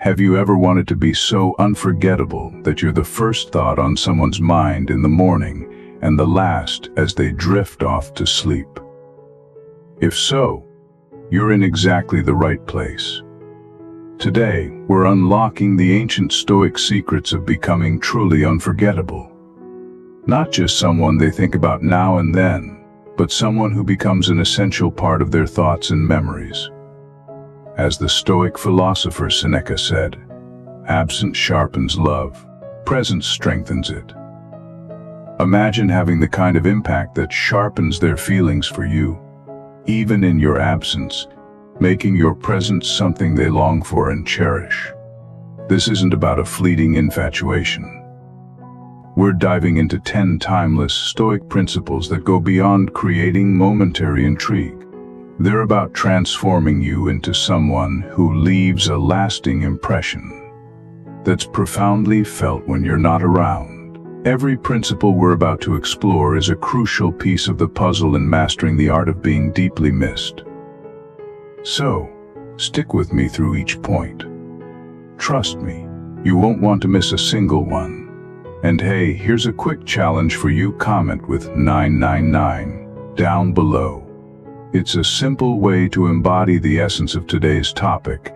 Have you ever wanted to be so unforgettable that you're the first thought on someone's mind in the morning and the last as they drift off to sleep? If so, you're in exactly the right place. Today, we're unlocking the ancient Stoic secrets of becoming truly unforgettable. Not just someone they think about now and then, but someone who becomes an essential part of their thoughts and memories. As the Stoic philosopher Seneca said, "Absence sharpens love, presence strengthens it." Imagine having the kind of impact that sharpens their feelings for you, even in your absence, making your presence something they long for and cherish. This isn't about a fleeting infatuation. We're diving into 10 timeless Stoic principles that go beyond creating momentary intrigue. They're about transforming you into someone who leaves a lasting impression that's profoundly felt when you're not around. Every principle we're about to explore is a crucial piece of the puzzle in mastering the art of being deeply missed. So, stick with me through each point. Trust me, you won't want to miss a single one. And hey, here's a quick challenge for you. Comment with 999 down below. It's a simple way to embody the essence of today's topic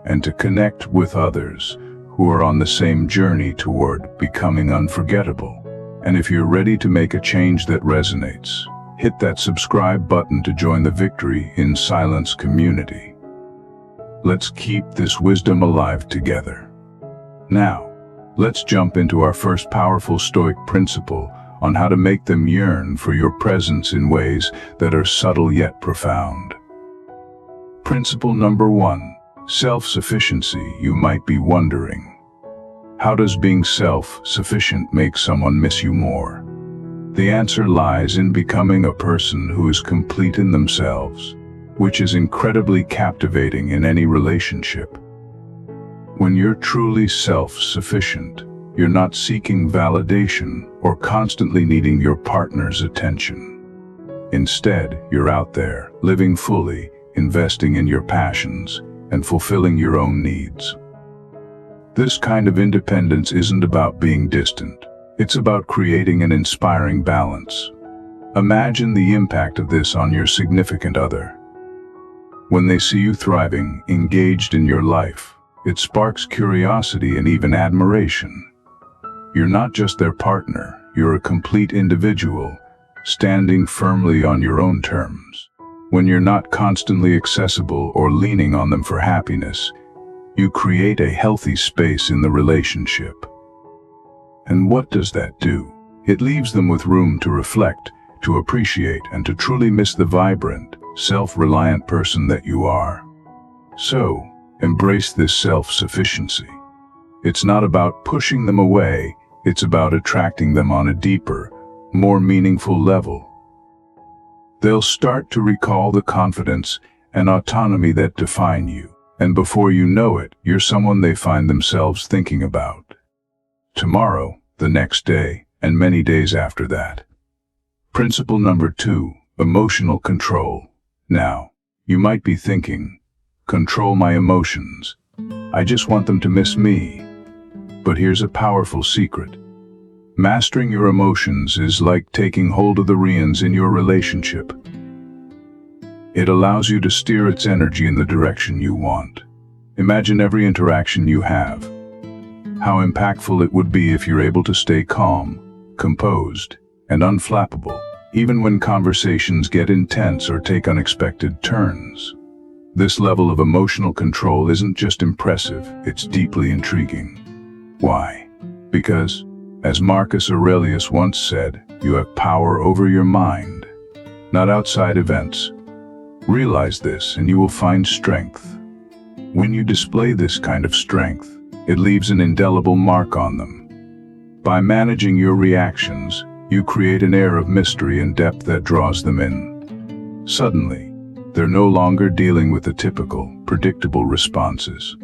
and to connect with others who are on the same journey toward becoming unforgettable. And if you're ready to make a change that resonates, hit that subscribe button to join the Victory in Silence community. Let's keep this wisdom alive together. Now, let's jump into our first powerful Stoic principle on how to make them yearn for your presence in ways that are subtle yet profound. Principle number 1, self-sufficiency. You might be wondering, how does being self-sufficient make someone miss you more? The answer lies in becoming a person who is complete in themselves, which is incredibly captivating in any relationship. When you're truly self-sufficient, you're not seeking validation or constantly needing your partner's attention. Instead, you're out there, living fully, investing in your passions, and fulfilling your own needs. This kind of independence isn't about being distant. It's about creating an inspiring balance. Imagine the impact of this on your significant other. When they see you thriving, engaged in your life, it sparks curiosity and even admiration. You're not just their partner, you're a complete individual, standing firmly on your own terms. When you're not constantly accessible or leaning on them for happiness, you create a healthy space in the relationship. And what does that do? It leaves them with room to reflect, to appreciate, and to truly miss the vibrant, self-reliant person that you are. So, embrace this self-sufficiency. It's not about pushing them away, it's about attracting them on a deeper, more meaningful level. They'll start to recall the confidence and autonomy that define you, and before you know it, you're someone they find themselves thinking about. Tomorrow, the next day, and many days after that. Principle number 2, emotional control. Now, you might be thinking, control my emotions. I just want them to miss me. But here's a powerful secret. Mastering your emotions is like taking hold of the reins in your relationship. It allows you to steer its energy in the direction you want. Imagine every interaction you have. How impactful it would be if you're able to stay calm, composed, and unflappable, even when conversations get intense or take unexpected turns. This level of emotional control isn't just impressive, it's deeply intriguing. Why? Because, as Marcus Aurelius once said, you have power over your mind, not outside events. Realize this and you will find strength. When you display this kind of strength, it leaves an indelible mark on them. By managing your reactions, you create an air of mystery and depth that draws them in. Suddenly, they're no longer dealing with the typical, predictable responses.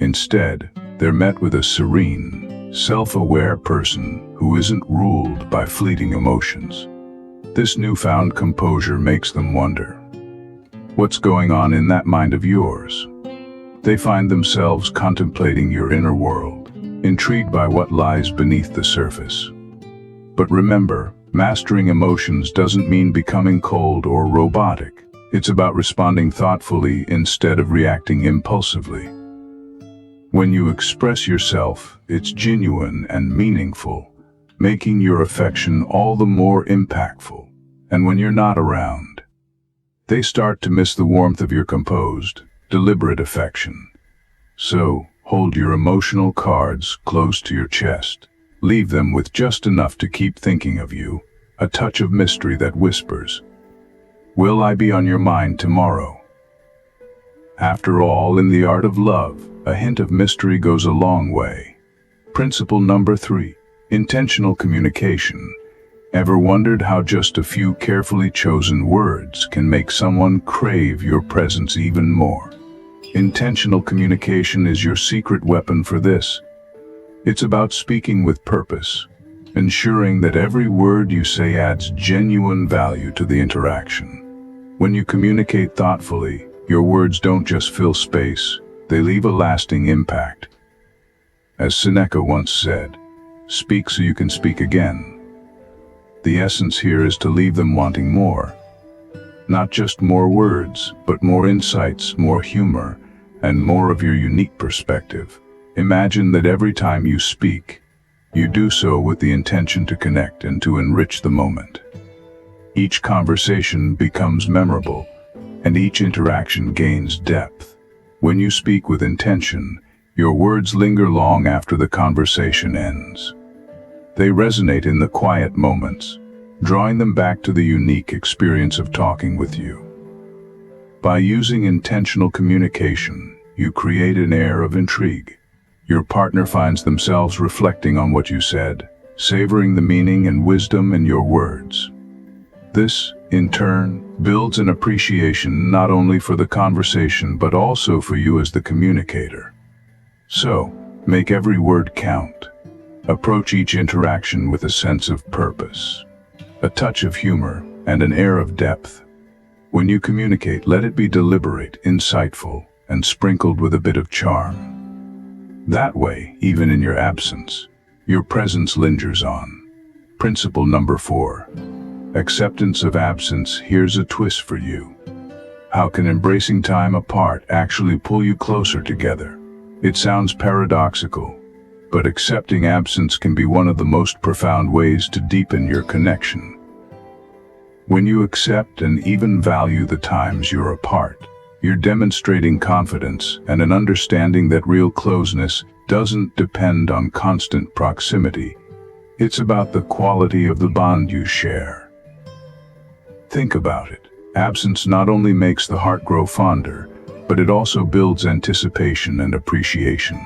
Instead, they're met with a serene, self-aware person who isn't ruled by fleeting emotions. This newfound composure makes them wonder, what's going on in that mind of yours? They find themselves contemplating your inner world, intrigued by what lies beneath the surface. But remember, mastering emotions doesn't mean becoming cold or robotic. It's about responding thoughtfully instead of reacting impulsively. When you express yourself, it's genuine and meaningful, making your affection all the more impactful. And when you're not around, they start to miss the warmth of your composed, deliberate affection. So, hold your emotional cards close to your chest. Leave them with just enough to keep thinking of you, a touch of mystery that whispers, "Will I be on your mind tomorrow?" After all, in the art of love, a hint of mystery goes a long way. Principle number 3, intentional communication. Ever wondered how just a few carefully chosen words can make someone crave your presence even more? Intentional communication is your secret weapon for this. It's about speaking with purpose, ensuring that every word you say adds genuine value to the interaction. When you communicate thoughtfully, your words don't just fill space, they leave a lasting impact. As Seneca once said, "Speak so you can speak again." The essence here is to leave them wanting more. Not just more words, but more insights, more humor, and more of your unique perspective. Imagine that every time you speak, you do so with the intention to connect and to enrich the moment. Each conversation becomes memorable, and each interaction gains depth. When you speak with intention, your words linger long after the conversation ends. They resonate in the quiet moments, drawing them back to the unique experience of talking with you. By using intentional communication, you create an air of intrigue. Your partner finds themselves reflecting on what you said, savoring the meaning and wisdom in your words. This, in turn, builds an appreciation not only for the conversation but also for you as the communicator. So, make every word count. Approach each interaction with a sense of purpose, a touch of humor, and an air of depth. When you communicate, let it be deliberate, insightful, and sprinkled with a bit of charm. That way, even in your absence, your presence lingers on. Principle number 4. Acceptance of absence. Here's a twist for you. How can embracing time apart actually pull you closer together? It sounds paradoxical, but accepting absence can be one of the most profound ways to deepen your connection. When you accept and even value the times you're apart, you're demonstrating confidence and an understanding that real closeness doesn't depend on constant proximity. It's about the quality of the bond you share. Think about it. Absence not only makes the heart grow fonder, but it also builds anticipation and appreciation.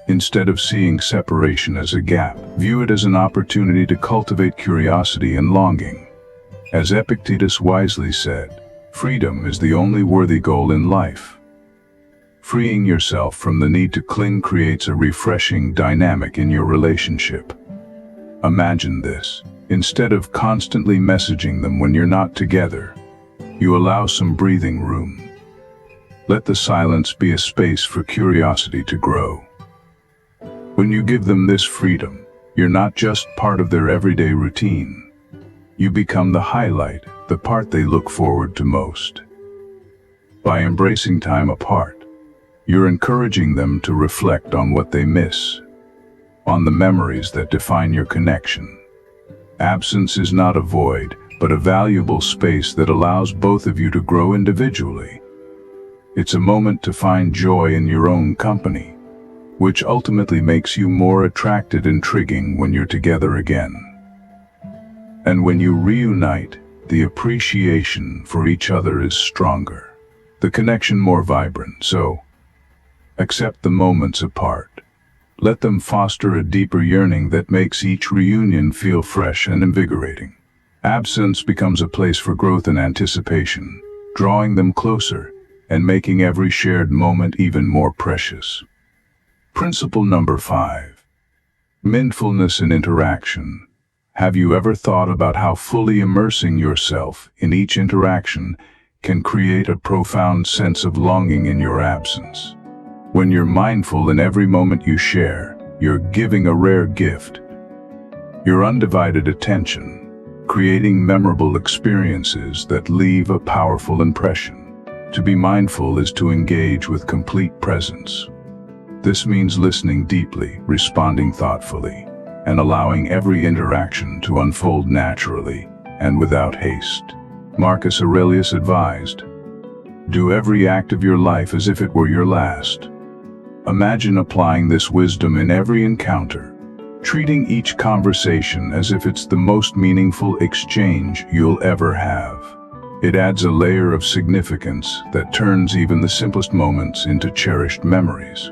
Instead of seeing separation as a gap, view it as an opportunity to cultivate curiosity and longing. As Epictetus wisely said, freedom is the only worthy goal in life. Freeing yourself from the need to cling creates a refreshing dynamic in your relationship. Imagine this. Instead of constantly messaging them when you're not together, you allow some breathing room. Let the silence be a space for curiosity to grow. When you give them this freedom, you're not just part of their everyday routine. You become the highlight, the part they look forward to most. By embracing time apart, you're encouraging them to reflect on what they miss, on the memories that define your connection. Absence is not a void, but a valuable space that allows both of you to grow individually. It's a moment to find joy in your own company, which ultimately makes you more attracted and intriguing when you're together again. And when you reunite, the appreciation for each other is stronger, the connection more vibrant. So, accept the moments apart. Let them foster a deeper yearning that makes each reunion feel fresh and invigorating. Absence becomes a place for growth and anticipation, drawing them closer and making every shared moment even more precious. Principle number 5. Mindfulness in interaction. Have you ever thought about how fully immersing yourself in each interaction can create a profound sense of longing in your absence? When you're mindful in every moment you share, you're giving a rare gift. Your undivided attention, creating memorable experiences that leave a powerful impression. To be mindful is to engage with complete presence. This means listening deeply, responding thoughtfully, and allowing every interaction to unfold naturally and without haste. Marcus Aurelius advised, "Do every act of your life as if it were your last." Imagine applying this wisdom in every encounter, treating each conversation as if it's the most meaningful exchange you'll ever have. It adds a layer of significance that turns even the simplest moments into cherished memories.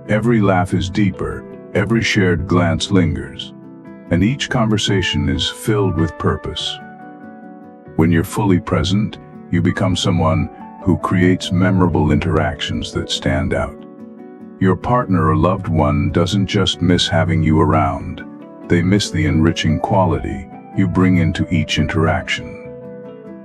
Every laugh is deeper, every shared glance lingers, and each conversation is filled with purpose. When you're fully present, you become someone who creates memorable interactions that stand out. Your partner or loved one doesn't just miss having you around, they miss the enriching quality you bring into each interaction.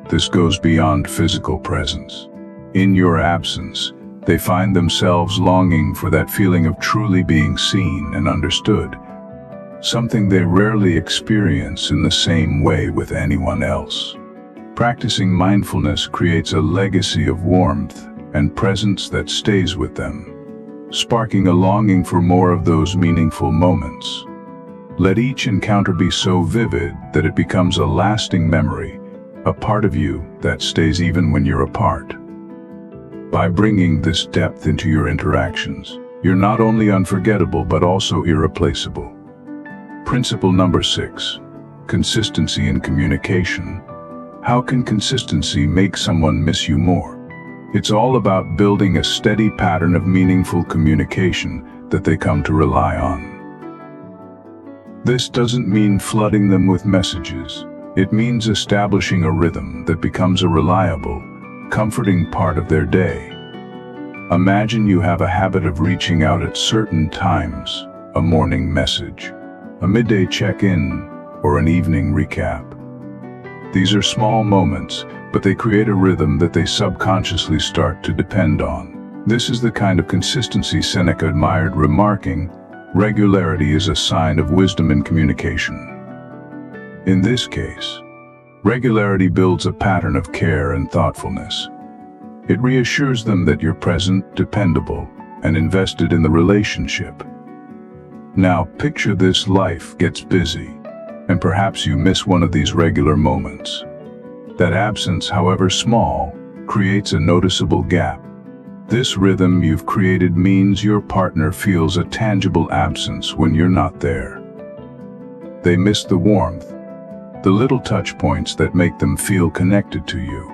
This goes beyond physical presence. In your absence, they find themselves longing for that feeling of truly being seen and understood, something they rarely experience in the same way with anyone else. Practicing mindfulness creates a legacy of warmth and presence that stays with them, sparking a longing for more of those meaningful moments. Let each encounter be so vivid that it becomes a lasting memory, a part of you that stays even when you're apart. By bringing this depth into your interactions, you're not only unforgettable but also irreplaceable. Principle number 6, consistency in communication. How can consistency make someone miss you more? It's all about building a steady pattern of meaningful communication that they come to rely on. This doesn't mean flooding them with messages. It means establishing a rhythm that becomes a reliable, comforting part of their day. Imagine you have a habit of reaching out at certain times, a morning message, a midday check-in, or an evening recap. These are small moments, but they create a rhythm that they subconsciously start to depend on. This is the kind of consistency Seneca admired, remarking, "Regularity is a sign of wisdom in communication." In this case, regularity builds a pattern of care and thoughtfulness. It reassures them that you're present, dependable, and invested in the relationship. Now picture this: life gets busy, and perhaps you miss one of these regular moments. That absence, however small, creates a noticeable gap. This rhythm you've created means your partner feels a tangible absence when you're not there. They miss the warmth, the little touch points that make them feel connected to you.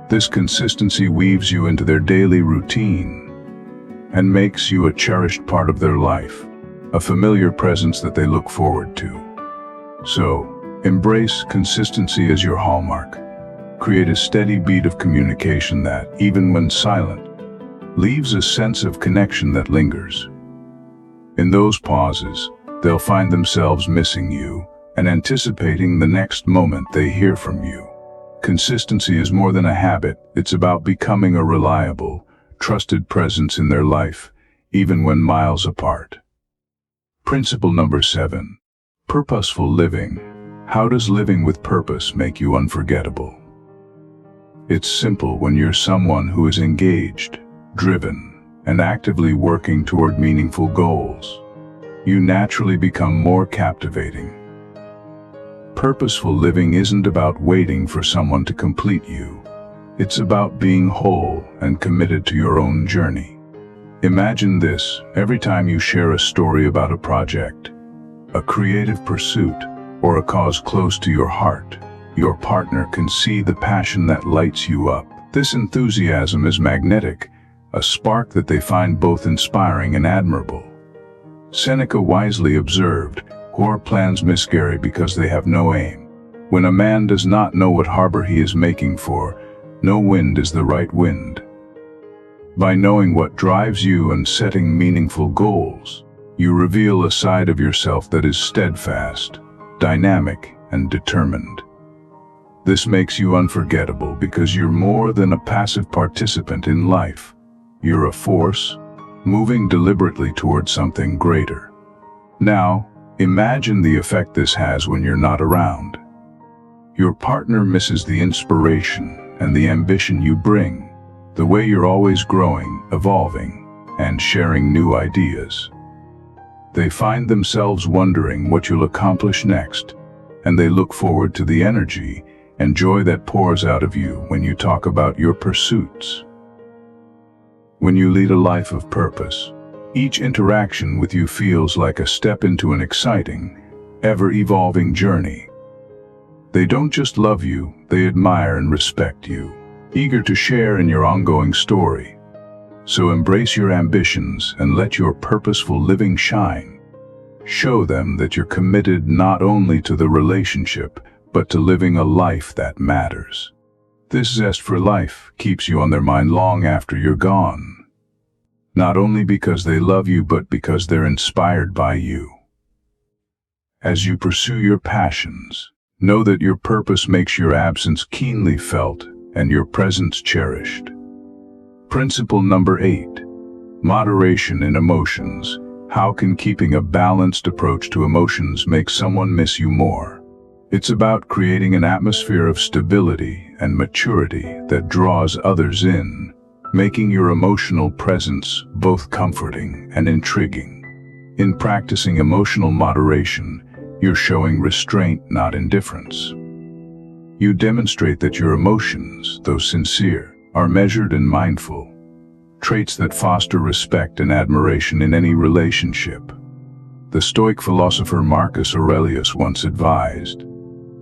This consistency weaves you into their daily routine and makes you a cherished part of their life, a familiar presence that they look forward to. So, embrace consistency as your hallmark. Create a steady beat of communication that, even when silent, leaves a sense of connection that lingers. In those pauses, they'll find themselves missing you and anticipating the next moment they hear from you. Consistency is more than a habit. It's about becoming a reliable, trusted presence in their life, even when miles apart. Principle number 7, purposeful living. How does living with purpose make you unforgettable? It's simple. When you're someone who is engaged, driven, and actively working toward meaningful goals, you naturally become more captivating. Purposeful living isn't about waiting for someone to complete you. It's about being whole and committed to your own journey. Imagine this: every time you share a story about a project, a creative pursuit, or a cause close to your heart, your partner can see the passion that lights you up. This enthusiasm is magnetic, a spark that they find both inspiring and admirable. Seneca wisely observed, "Poor plans miscarry because they have no aim." When a man does not know what harbor he is making for, no wind is the right wind. By knowing what drives you and setting meaningful goals, you reveal a side of yourself that is steadfast, dynamic, and determined. This makes you unforgettable because you're more than a passive participant in life. You're a force, moving deliberately towards something greater. Now, imagine the effect this has when you're not around. Your partner misses the inspiration and the ambition you bring, the way you're always growing, evolving, and sharing new ideas. They find themselves wondering what you'll accomplish next, and they look forward to the energy and joy that pours out of you when you talk about your pursuits. When you lead a life of purpose, each interaction with you feels like a step into an exciting, ever-evolving journey. They don't just love you, they admire and respect you, eager to share in your ongoing story. So embrace your ambitions and let your purposeful living shine. Show them that you're committed not only to the relationship, but to living a life that matters. This zest for life keeps you on their mind long after you're gone. Not only because they love you, but because they're inspired by you. As you pursue your passions, know that your purpose makes your absence keenly felt and your presence cherished. Principle number 8. Moderation in emotions. How can keeping a balanced approach to emotions make someone miss you more? It's about creating an atmosphere of stability and maturity that draws others in, making your emotional presence both comforting and intriguing. In practicing emotional moderation, you're showing restraint, not indifference. You demonstrate that your emotions, though sincere, are measured and mindful, traits that foster respect and admiration in any relationship. The Stoic philosopher Marcus Aurelius once advised,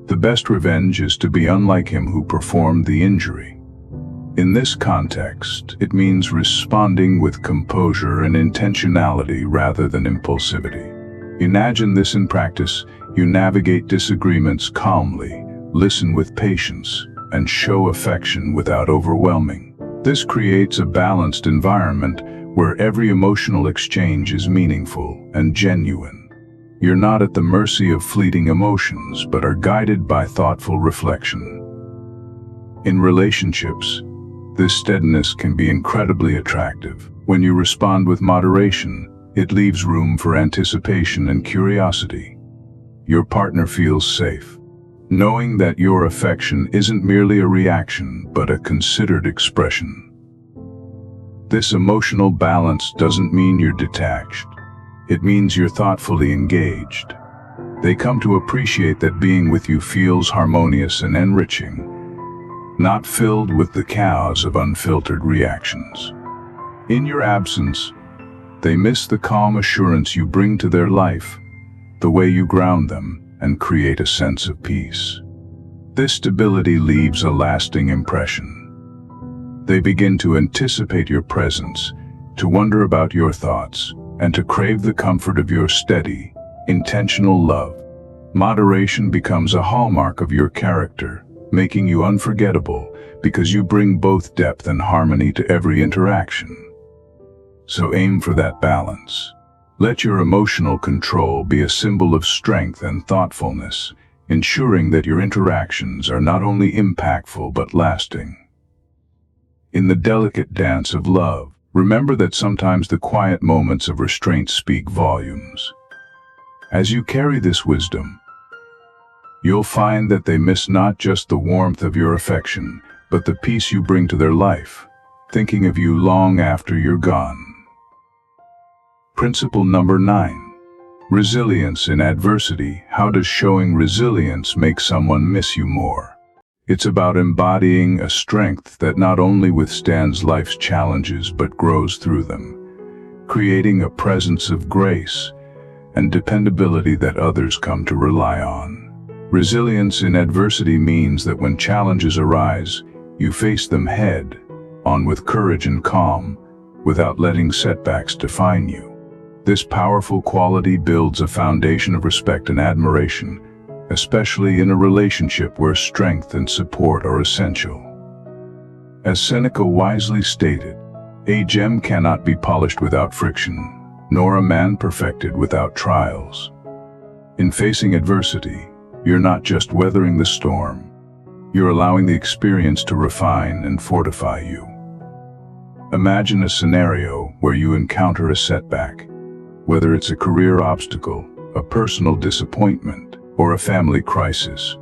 "The best revenge is to be unlike him who performed the injury." In this context, it means responding with composure and intentionality rather than impulsivity. Imagine this in practice. You navigate disagreements calmly, listen with patience, and show affection without overwhelming. This creates a balanced environment where every emotional exchange is meaningful and genuine. You're not at the mercy of fleeting emotions, but are guided by thoughtful reflection. In relationships, this steadiness can be incredibly attractive. When you respond with moderation, it leaves room for anticipation and curiosity. Your partner feels safe, knowing that your affection isn't merely a reaction, but a considered expression. This emotional balance doesn't mean you're detached. It means you're thoughtfully engaged. They come to appreciate that being with you feels harmonious and enriching, not filled with the chaos of unfiltered reactions. In your absence, they miss the calm assurance you bring to their life, the way you ground them and create a sense of peace. This stability leaves a lasting impression. They begin to anticipate your presence, to wonder about your thoughts, and to crave the comfort of your steady, intentional love. Moderation becomes a hallmark of your character, making you unforgettable because you bring both depth and harmony to every interaction. So aim for that balance. Let your emotional control be a symbol of strength and thoughtfulness, ensuring that your interactions are not only impactful but lasting. In the delicate dance of love, remember that sometimes the quiet moments of restraint speak volumes. As you carry this wisdom, you'll find that they miss not just the warmth of your affection, but the peace you bring to their life, thinking of you long after you're gone. Principle number 9. Resilience in adversity. How does showing resilience make someone miss you more? It's about embodying a strength that not only withstands life's challenges but grows through them, creating a presence of grace and dependability that others come to rely on. Resilience in adversity means that when challenges arise, you face them head on with courage and calm, without letting setbacks define you. This powerful quality builds a foundation of respect and admiration, especially in a relationship where strength and support are essential. As Seneca wisely stated, "A gem cannot be polished without friction, nor a man perfected without trials." In facing adversity, you're not just weathering the storm, you're allowing the experience to refine and fortify you. Imagine a scenario where you encounter a setback, whether it's a career obstacle, a personal disappointment, or a family crisis.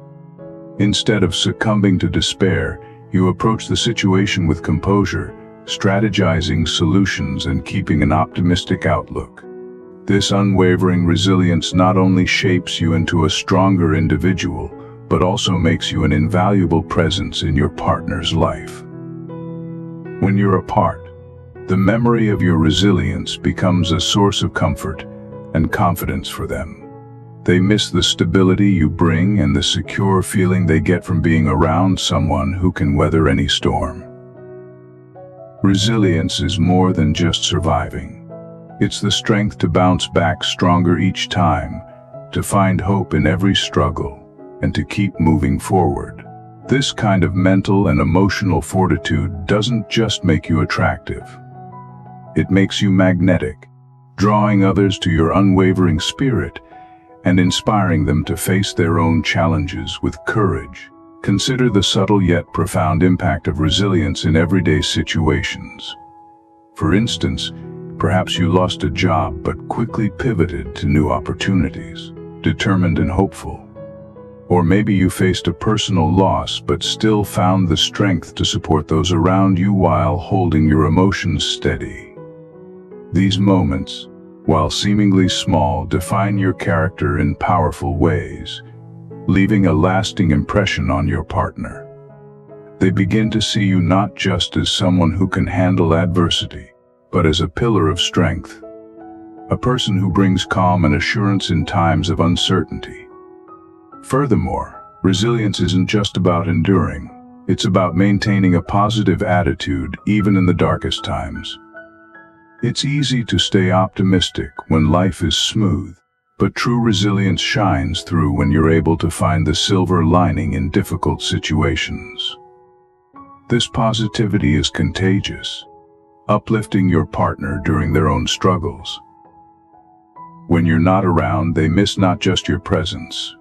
Instead of succumbing to despair, you approach the situation with composure, strategizing solutions and keeping an optimistic outlook. This unwavering resilience not only shapes you into a stronger individual, but also makes you an invaluable presence in your partner's life. When you're apart, the memory of your resilience becomes a source of comfort and confidence for them. They miss the stability you bring and the secure feeling they get from being around someone who can weather any storm. Resilience is more than just surviving. It's the strength to bounce back stronger each time, to find hope in every struggle, and to keep moving forward. This kind of mental and emotional fortitude doesn't just make you attractive. It makes you magnetic, drawing others to your unwavering spirit and inspiring them to face their own challenges with courage. Consider the subtle yet profound impact of resilience in everyday situations. For instance, perhaps you lost a job but quickly pivoted to new opportunities, determined and hopeful. Or maybe you faced a personal loss but still found the strength to support those around you while holding your emotions steady. These moments, while seemingly small, define your character in powerful ways, leaving a lasting impression on your partner. They begin to see you not just as someone who can handle adversity, but as a pillar of strength, a person who brings calm and assurance in times of uncertainty. Furthermore, resilience isn't just about enduring. It's about maintaining a positive attitude even in the darkest times. It's easy to stay optimistic when life is smooth, but true resilience shines through when you're able to find the silver lining in difficult situations. This positivity is contagious, uplifting your partner during their own struggles. When you're not around, they miss not just your presence,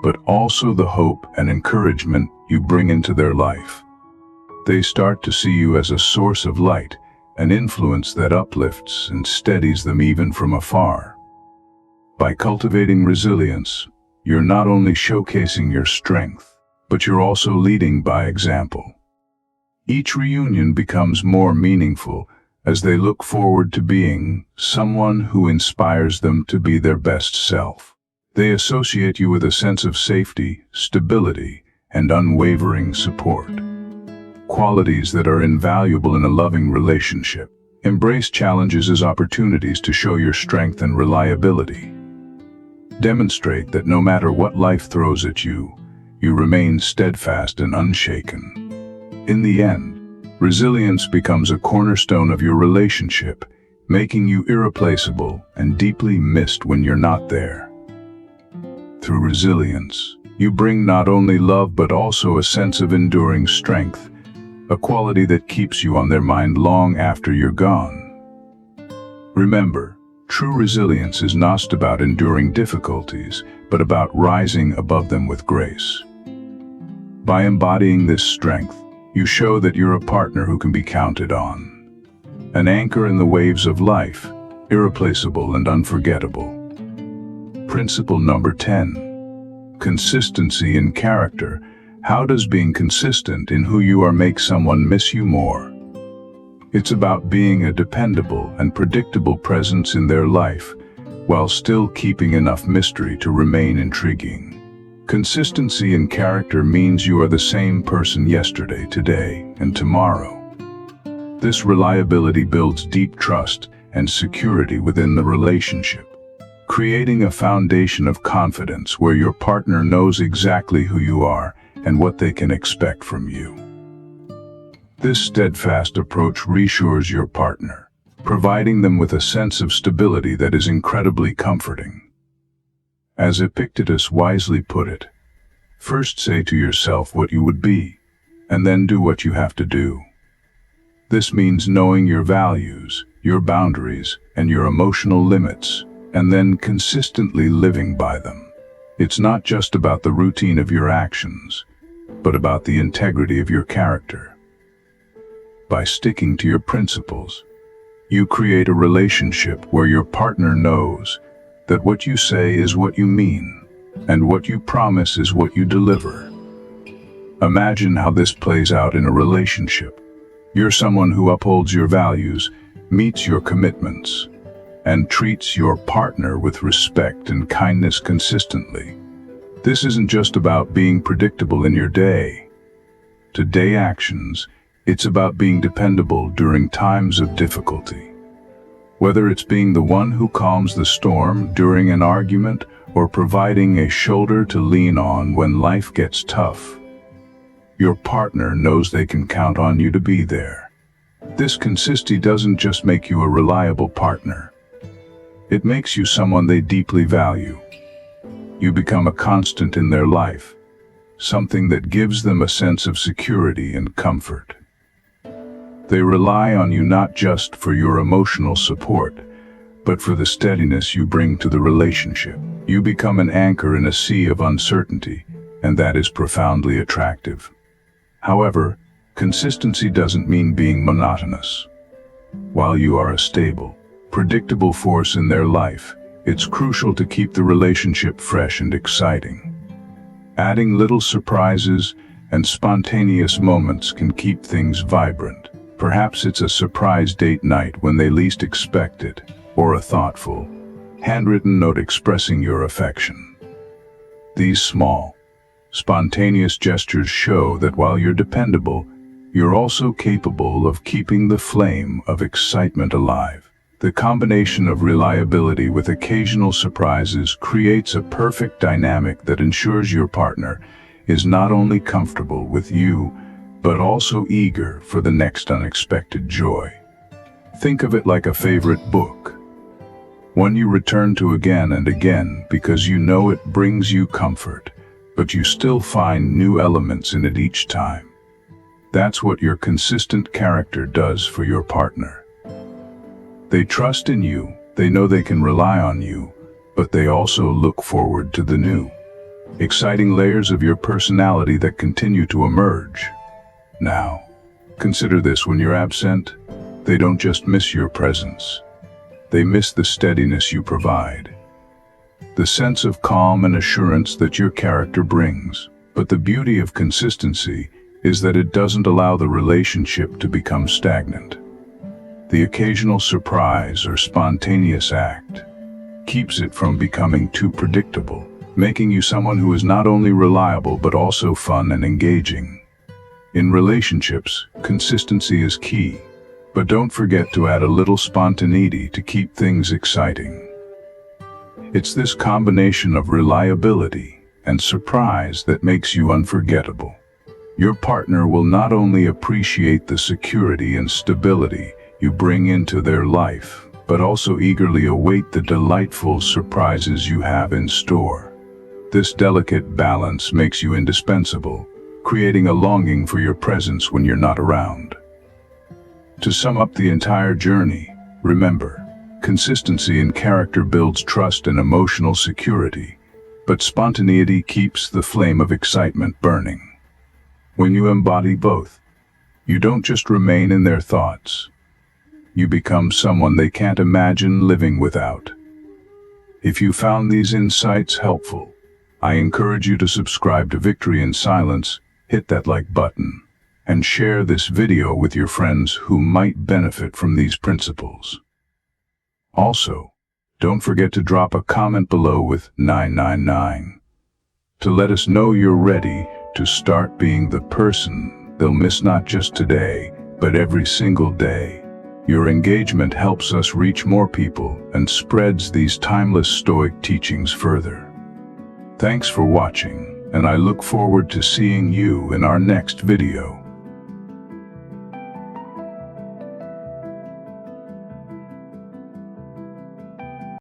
but also the hope and encouragement you bring into their life. They start to see you as a source of light, an influence that uplifts and steadies them even from afar. By cultivating resilience, you're not only showcasing your strength, but you're also leading by example. Each reunion becomes more meaningful as they look forward to being someone who inspires them to be their best self. They associate you with a sense of safety, stability, and unwavering support. Qualities that are invaluable in a loving relationship. Embrace challenges as opportunities to show your strength and reliability. Demonstrate that no matter what life throws at you, you remain steadfast and unshaken. In the end, resilience becomes a cornerstone of your relationship, making you irreplaceable and deeply missed when you're not there. Through resilience, you bring not only love but also a sense of enduring strength, a quality that keeps you on their mind long after you're gone. Remember, true resilience is not about enduring difficulties, but about rising above them with grace. By embodying this strength, you show that you're a partner who can be counted on. An anchor in the waves of life, irreplaceable and unforgettable. Principle number 10. Consistency in character. How does being consistent in who you are make someone miss you more? It's about being a dependable and predictable presence in their life, while still keeping enough mystery to remain intriguing. Consistency in character means you are the same person yesterday, today, and tomorrow. This reliability builds deep trust and security within the relationship, creating a foundation of confidence where your partner knows exactly who you are and what they can expect from you. This steadfast approach reassures your partner, providing them with a sense of stability that is incredibly comforting. As Epictetus wisely put it, first say to yourself what you would be, and then do what you have to do. This means knowing your values, your boundaries, and your emotional limits, and then consistently living by them. It's not just about the routine of your actions, but about the integrity of your character. by sticking to your principles. You create a relationship where your partner knows that what you say is what you mean, and what you promise is what you deliver. Imagine how this plays out in a relationship. You're someone who upholds your values, meets your commitments, and treats your partner with respect and kindness consistently. This isn't just about being predictable in your day-to-day actions, it's about being dependable during times of difficulty. Whether it's being the one who calms the storm during an argument or providing a shoulder to lean on when life gets tough, your partner knows they can count on you to be there. This consistency doesn't just make you a reliable partner. It makes you someone they deeply value. You become a constant in their life, something that gives them a sense of security and comfort. They rely on you not just for your emotional support, but for the steadiness you bring to the relationship. You become an anchor in a sea of uncertainty, and that is profoundly attractive. However, consistency doesn't mean being monotonous. While you are a stable, predictable force in their life, it's crucial to keep the relationship fresh and exciting. Adding little surprises and spontaneous moments can keep things vibrant. Perhaps it's a surprise date night when they least expect it, or a thoughtful, handwritten note expressing your affection. These small, spontaneous gestures show that while you're dependable, you're also capable of keeping the flame of excitement alive. The combination of reliability with occasional surprises creates a perfect dynamic that ensures your partner is not only comfortable with you, but also eager for the next unexpected joy. Think of it like a favorite book, one you return to again and again because you know it brings you comfort, but you still find new elements in it each time. That's what your consistent character does for your partner. They trust in you, they know they can rely on you, but they also look forward to the new, exciting layers of your personality that continue to emerge. Now, consider this: when you're absent, they don't just miss your presence. They miss the steadiness you provide, the sense of calm and assurance that your character brings. But the beauty of consistency is that it doesn't allow the relationship to become stagnant. The occasional surprise or spontaneous act keeps it from becoming too predictable, making you someone who is not only reliable but also fun and engaging. In relationships, consistency is key, but don't forget to add a little spontaneity to keep things exciting. It's this combination of reliability and surprise that makes you unforgettable. Your partner will not only appreciate the security and stability you bring into their life, but also eagerly await the delightful surprises you have in store. This delicate balance makes you indispensable, creating a longing for your presence when you're not around. To sum up the entire journey, remember, consistency in character builds trust and emotional security, but spontaneity keeps the flame of excitement burning. When you embody both, you don't just remain in their thoughts. You become someone they can't imagine living without. If you found these insights helpful, I encourage you to subscribe to Victory in Silence, hit that like button, and share this video with your friends who might benefit from these principles. Also, don't forget to drop a comment below with 999 to let us know you're ready to start being the person they'll miss not just today, but every single day. Your engagement helps us reach more people and spreads these timeless Stoic teachings further. Thanks for watching, and I look forward to seeing you in our next video.